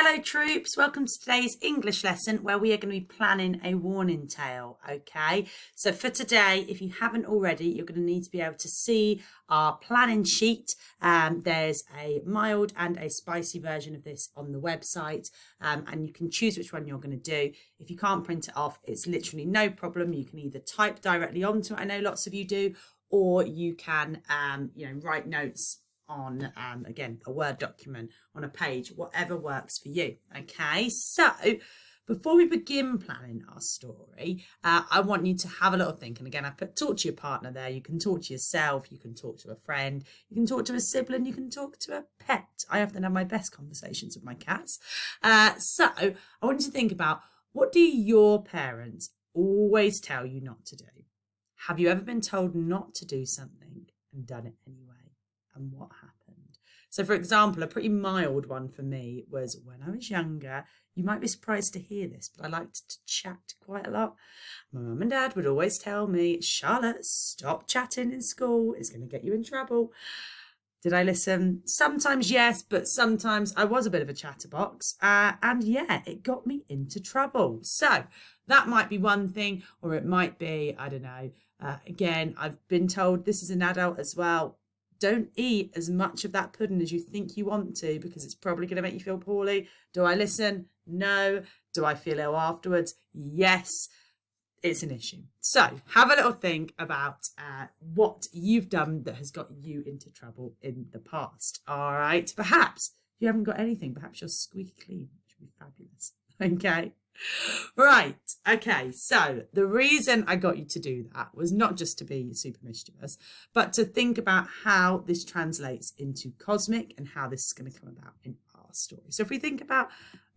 Hello troops, welcome to today's English lesson where we are going to be planning a warning tale, okay? So for today, if you haven't already, you're going to need to be able to see our planning sheet. There's a mild and a spicy version of this on the website, and you can choose which one you're going to do. If you can't print it off, it's literally no problem. You can either type directly onto it, I know lots of you do, or you can write notes on again a Word document on a page, whatever works for you. Okay, so before we begin planning our story, I want you to have a little think. And again, I put talk to your partner there. You can talk to yourself, you can talk to a friend, you can talk to a sibling, you can talk to a pet. I often have my best conversations with my cats. So I want you to think about, what do your parents always tell you not to do? Have you ever been told not to do something and done it anyway? And what happened? So for example, a pretty mild one for me was when I was younger. You might be surprised to hear this, but I liked to chat quite a lot. My mum and dad would always tell me, Charlotte, stop chatting in school, it's going to get you in trouble. Did I listen? Sometimes yes, but sometimes I was a bit of a chatterbox, and yeah, it got me into trouble. So that might be one thing, or it might be, I don't know, again, I've been told, this is an adult as well, don't eat as much of that pudding as you think you want to because it's probably going to make you feel poorly. Do I listen? No. Do I feel ill afterwards? Yes. It's an issue. So have a little think about what you've done that has got you into trouble in the past. All right. Perhaps you haven't got anything. Perhaps you're squeaky clean, which would be fabulous. Okay. Right. Okay. So the reason I got you to do that was not just to be super mischievous, but to think about how this translates into Cosmic and how this is going to come about in our story. So if we think about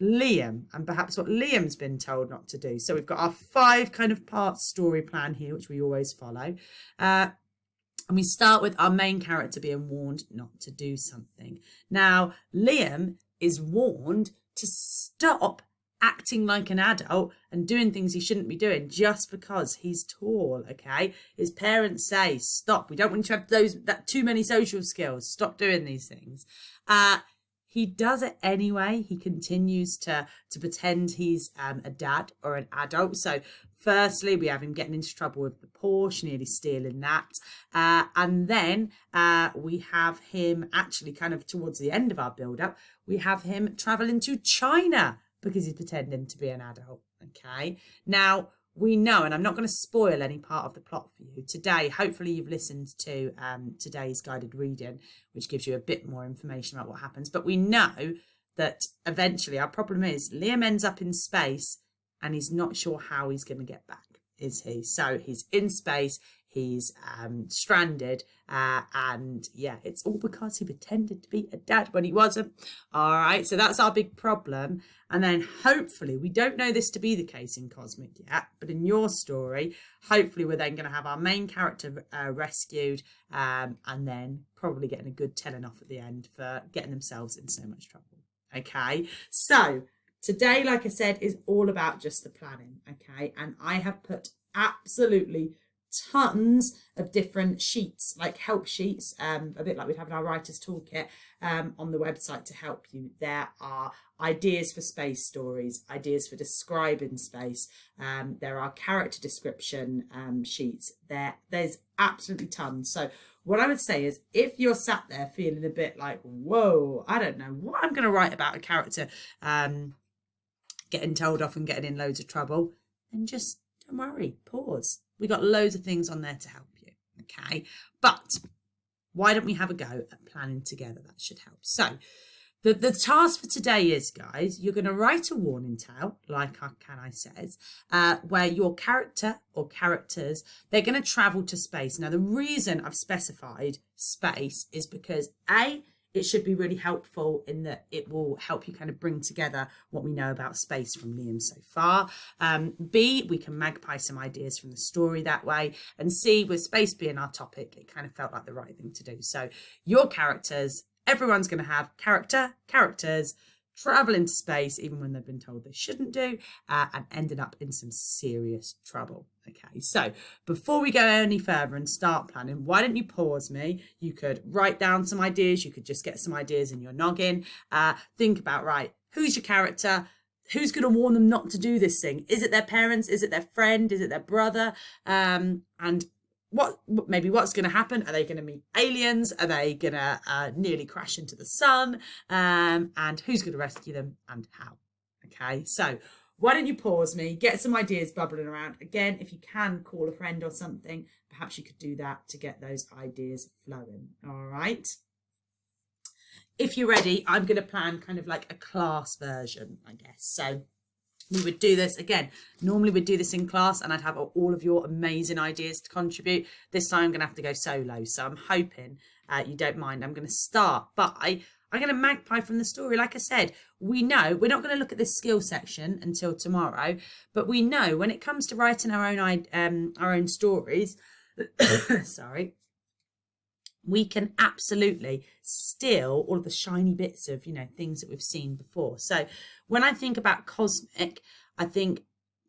Liam and perhaps what Liam's been told not to do. So we've got our 5 kind of part story plan here, which we always follow. And we start with our main character being warned not to do something. Now, Liam is warned to stop acting like an adult and doing things he shouldn't be doing just because he's tall. Okay, his parents say, stop, we don't want you to have that too many social skills, stop doing these things. He does it anyway. He continues to pretend he's a dad or an adult. So firstly, we have him getting into trouble with the Porsche, nearly stealing that. And then we have him actually kind of towards the end of our build-up, we have him traveling to China because he's pretending to be an adult. Okay. Now, we know, and I'm not going to spoil any part of the plot for you today. Hopefully you've listened to today's guided reading, which gives you a bit more information about what happens. But we know that eventually our problem is Liam ends up in space and he's not sure how he's going to get back, is he? So he's in space, he's stranded, and yeah, it's all because he pretended to be a dad when he wasn't. All right, so that's our big problem. And then hopefully, we don't know this to be the case in Cosmic yet, but in your story, hopefully we're then going to have our main character rescued, and then probably getting a good telling off at the end for getting themselves in so much trouble. Okay, so today, like I said, is all about just the planning. Okay, and I have put absolutely tons of different sheets, like help sheets, a bit like we'd have in our writer's toolkit, on the website to help you. There are ideas for space stories, ideas for describing space. There are character description sheets. There's absolutely tons. So what I would say is, if you're sat there feeling a bit like, whoa, I don't know what I'm going to write about a character getting told off and getting in loads of trouble, then just don't worry, pause. We got loads of things on there to help you, okay? But why don't we have a go at planning together? That should help. So the task for today is, guys, you're going to write a warning tale, like our Can I says, where your character or characters, they're going to travel to space. Now, the reason I've specified space is because A, it should be really helpful in that it will help you kind of bring together what we know about space from Liam so far. B, we can magpie some ideas from the story that way. And C, with space being our topic, it kind of felt like the right thing to do. So your characters, everyone's going to have characters, travel into space, even when they've been told they shouldn't do, and ended up in some serious trouble. Okay, so before we go any further and start planning, why don't you pause me? You could write down some ideas. You could just get some ideas in your noggin. Think about, right, who's your character? Who's going to warn them not to do this thing? Is it their parents? Is it their friend? Is it their brother? And maybe what's going to happen? Are they going to meet aliens? Are they going to nearly crash into the sun? And who's going to rescue them and how? Okay, so why don't you pause me, get some ideas bubbling around. Again, if you can call a friend or something, perhaps you could do that to get those ideas flowing. All right. If you're ready, I'm going to plan kind of like a class version, I guess. So we would do this again. Normally we'd do this in class and I'd have all of your amazing ideas to contribute. This time I'm going to have to go solo. So I'm hoping you don't mind. I'm going to start by, I'm going to magpie from the story. Like I said, we know we're not going to look at this skill section until tomorrow, but we know when it comes to writing our own stories, sorry, we can absolutely steal all of the shiny bits of, things that we've seen before. So when I think about Cosmic, I think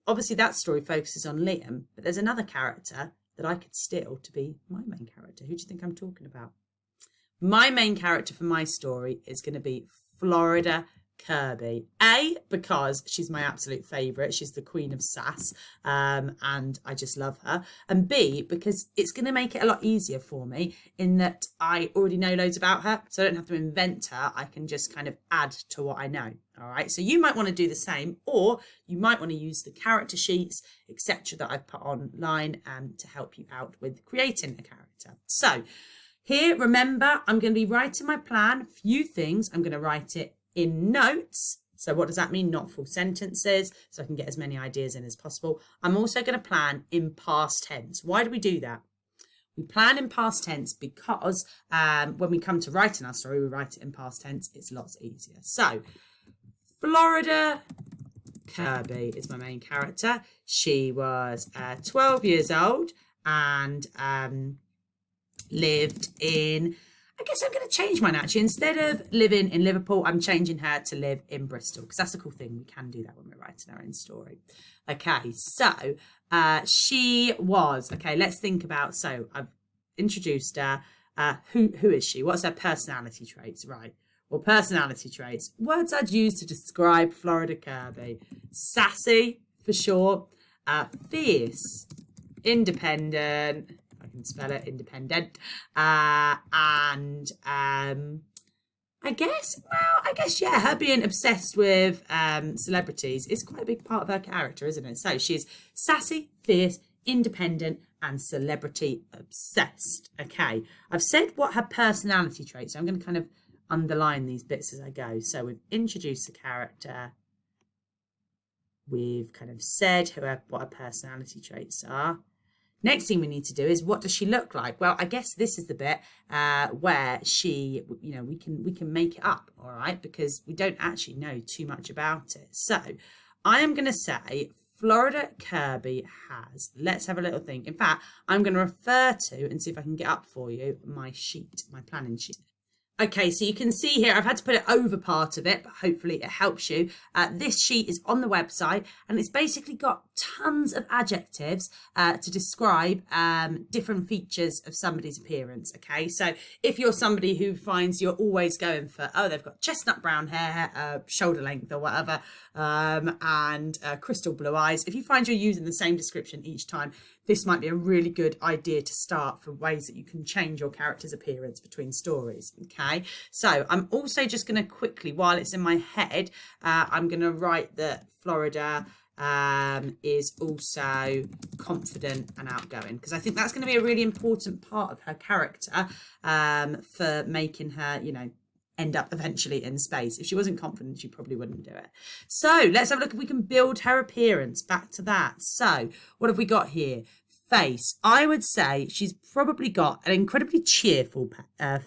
obviously that story focuses on Liam, but there's another character that I could steal to be my main character. Who do you think I'm talking about? My main character for my story is going to be Florida Kirby. A, because she's my absolute favourite. She's the queen of sass, and I just love her. And B, because it's going to make it a lot easier for me in that I already know loads about her, so I don't have to invent her. I can just kind of add to what I know. All right, so you might want to do the same, or you might want to use the character sheets, etc., that I've put online to help you out with creating a character. So here, remember, I'm going to be writing my plan. Few things. I'm going to write it in notes. So what does that mean? Not full sentences, so I can get as many ideas in as possible. I'm also going to plan in past tense. Why do we do that? We plan in past tense because when we come to writing our story, we write it in past tense. It's lots easier. So Florida Kirby is my main character. She was 12 years old and lived in, I guess I'm going to change mine actually. Instead of living in Liverpool, I'm changing her to live in Bristol because that's a cool thing. We can do that when we're writing our own story. Okay, so she was, okay, let's think about, so I've introduced her. Who is she? What's her personality traits? Right. Well, personality traits, words I'd use to describe Florida Kirby. Sassy, for sure. Fierce, independent, I can spell it, independent, and I guess, yeah, her being obsessed with celebrities is quite a big part of her character, isn't it? So she's sassy, fierce, independent, and celebrity obsessed. Okay, I've said what her personality traits are. I'm going to kind of underline these bits as I go. So we've introduced the character. We've kind of said what her personality traits are. Next thing we need to do is, what does she look like? Well, I guess this is the bit where she, we can make it up, all right, because we don't actually know too much about it. So I am going to say Florida Kirby has, let's have a little think. In fact, I'm going to refer to and see if I can get up for you my sheet, my planning sheet. Okay, so you can see here, I've had to put it over part of it, but hopefully it helps you. This sheet is on the website and it's basically got tons of adjectives to describe different features of somebody's appearance, okay? So if you're somebody who finds you're always going for, oh, they've got chestnut brown hair, shoulder length or whatever, and crystal blue eyes, if you find you're using the same description each time, this might be a really good idea to start for ways that you can change your character's appearance between stories, okay? So I'm also just going to quickly, while it's in my head, I'm going to write that Florida is also confident and outgoing, because I think that's going to be a really important part of her character for making her, end up eventually in space. If she wasn't confident, she probably wouldn't do it. So let's have a look if we can build her appearance. Back to that. So what have we got here? Face. I would say she's probably got an incredibly cheerful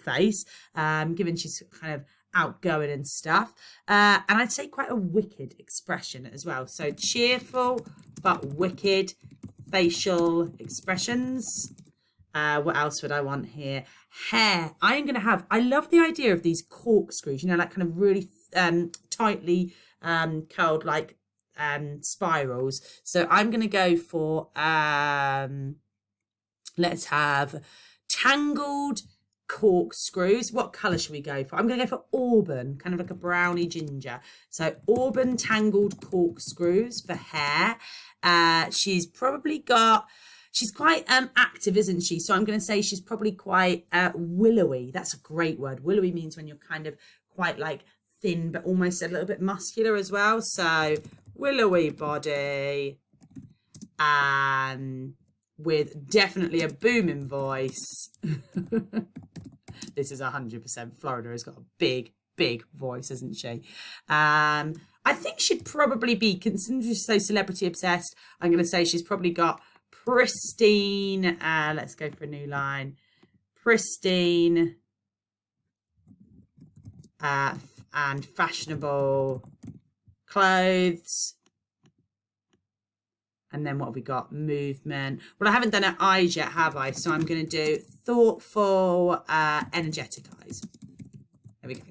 face, given she's kind of outgoing and stuff. And I'd say quite a wicked expression as well. So cheerful, but wicked facial expressions. What else would I want here? Hair. I am going to have, I love the idea of these corkscrews, like kind of really tightly curled, like spirals. So I'm going to go for, let's have tangled corkscrews. What colour should we go for? I'm going to go for auburn, kind of like a browny ginger. So auburn tangled corkscrews for hair. She's probably got, she's quite active, isn't she? So I'm going to say she's probably quite willowy. That's a great word. Willowy means when you're kind of quite like thin, but almost a little bit muscular as well. So willowy body, and with definitely a booming voice. This is 100%. Florida has got a big, big voice, isn't she? I think she'd probably be, considering she's so celebrity obsessed, I'm going to say she's probably got pristine, let's go for a new line, pristine and fashionable clothes. And then what have we got? Movement. Well, I haven't done her eyes yet, have I? So I'm going to do thoughtful, energetic eyes. There we go.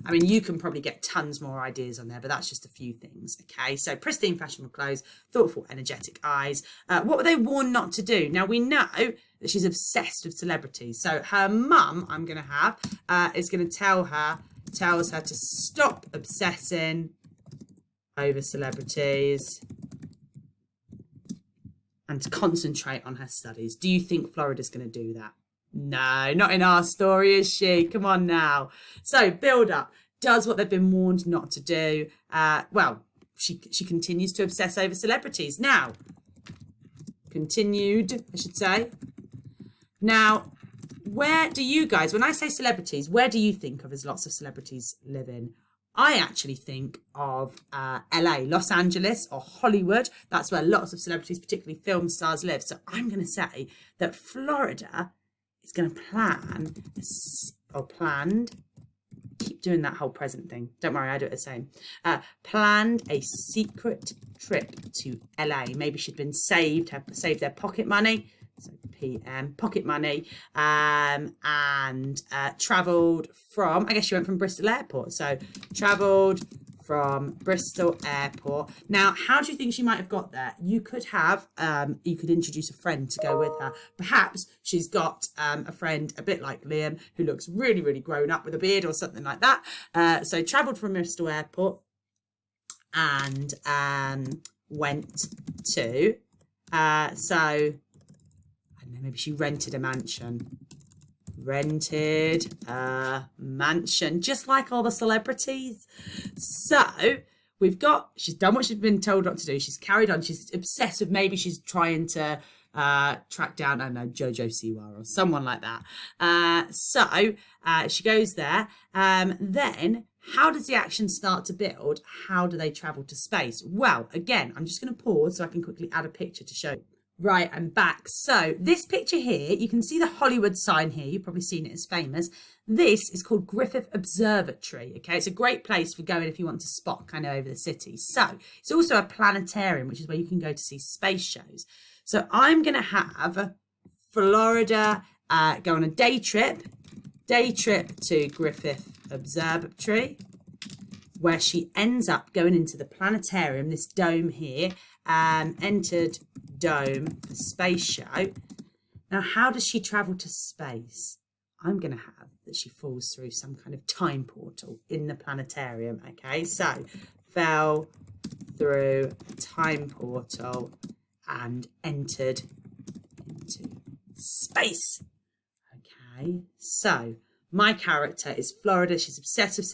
I mean, you can probably get tons more ideas on there, but that's just a few things. Okay, so pristine, fashionable clothes, thoughtful, energetic eyes. What were they warned not to do? Now, we know that she's obsessed with celebrities. So her mum, I'm going to have, is going to tells her to stop obsessing over celebrities and to concentrate on her studies. Do you think Florida's going to do that? No, not in our story, is she? Come on now. So build up, does what they've been warned not to do. Well, she continues to obsess over celebrities. Now, continued, I should say. Now, where do you guys, when I say celebrities, where do you think of as lots of celebrities live in? I actually think of LA, Los Angeles or Hollywood. That's where lots of celebrities, particularly film stars, live. So I'm going to say that Florida is going to planned, keep doing that whole present thing. Don't worry, I do it the same. Planned a secret trip to LA. Maybe she'd been saved their pocket money. So PM, pocket money, and travelled from, I guess she went from Bristol Airport. So travelled from Bristol Airport. Now, how do you think she might have got there? You could have, you could introduce a friend to go with her. Perhaps she's got a friend a bit like Liam who looks really, really grown up with a beard or something like that. So travelled from Bristol Airport and went to, maybe she rented a mansion. Just like all the celebrities. So she's done what she's been told not to do. She's carried on. She's obsessed with, maybe she's trying to track down, I don't know, Jojo Siwa or someone like that. So she goes there. Then how does the action start to build? How do they travel to space? Well, again, I'm just going to pause so I can quickly add a picture to show. Right, I'm back. So this picture here, you can see the Hollywood sign here. You've probably seen it, it's famous. This is called Griffith Observatory. Okay, it's a great place for going if you want to spot kind of over the city. So it's also a planetarium, which is where you can go to see space shows. So I'm going to have Florida go on a day trip to Griffith Observatory, where she ends up going into the planetarium, this dome here, entered dome for space show. Now, how does she travel to space? I'm going to have that she falls through some kind of time portal in the planetarium. Okay, so fell through a time portal and entered into space. Okay, so my character is Florida. She's obsessed with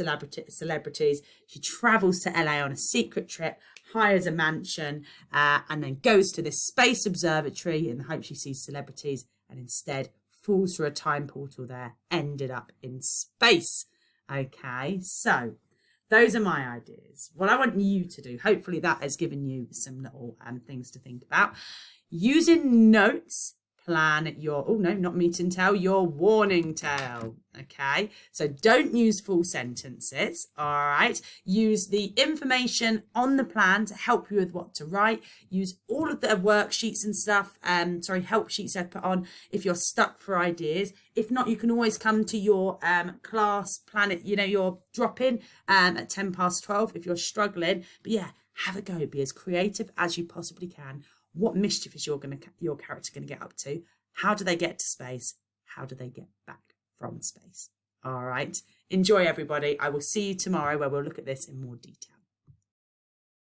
celebrities. She travels to LA on a secret trip, hires a mansion, and then goes to this space observatory in the hope she sees celebrities, and instead falls through a time portal there, ended up in space. Okay, so those are my ideas. What I want you to do, hopefully that has given you some little things to think about. Using notes, plan your, oh no, not meeting tale, your warning tale. Okay, so don't use full sentences. All right, use the information on the plan to help you with what to write. Use all of the worksheets and stuff, help sheets I've put on if you're stuck for ideas. If not, you can always come to your class plan, your drop-in at 12:10 if you're struggling. But yeah, have a go, be as creative as you possibly can. What mischief is your character going to get up to? How do they get to space? How do they get back from space. All right. Enjoy, everybody. I will see you tomorrow where we'll look at this in more detail.